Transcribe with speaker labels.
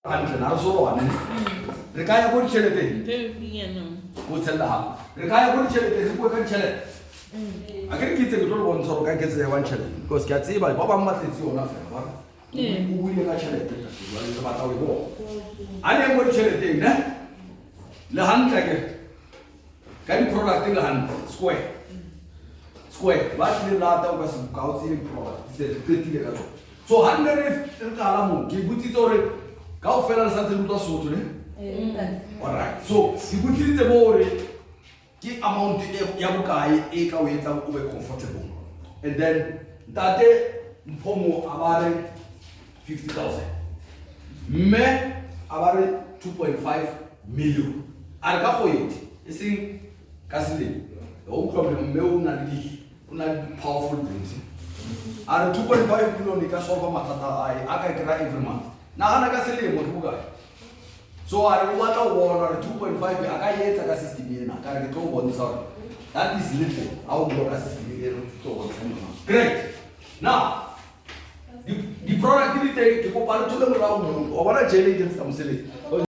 Speaker 1: Anche non solo anni. Recaya con celete. Con cella. Recaya con celete, si può cancellare. Anche chi ti trovo un solo che se va celete. Because che si va, papa matizio na fa. Uile ka celete. Guarda ma tawo ko. Ani mo celete ne? Le hand ke. Kan product le hand square. Square. What le la ta ko su ka si product. Se ti le ka. So 100 kala mo ki buti tore. Kau fela sante luta soto ne? Alright. So, si utilise more ki amount ya bukai e ka weta ube comfortable. And then date mpomo abare 50,000. Me abare 2.5 million. Arka for it. Isi kasile. O problem me una powerful things. Are 2.5 million ka solve matata ai aka kira every month. Na ka sele mo buga. So I want to warn 2.5 aka yeta ka system yena ka ke to bon sorry. That is little. How go ka system yena to bon. Great. Now the productivity ke ko palo to the round o wana jele ke samsele.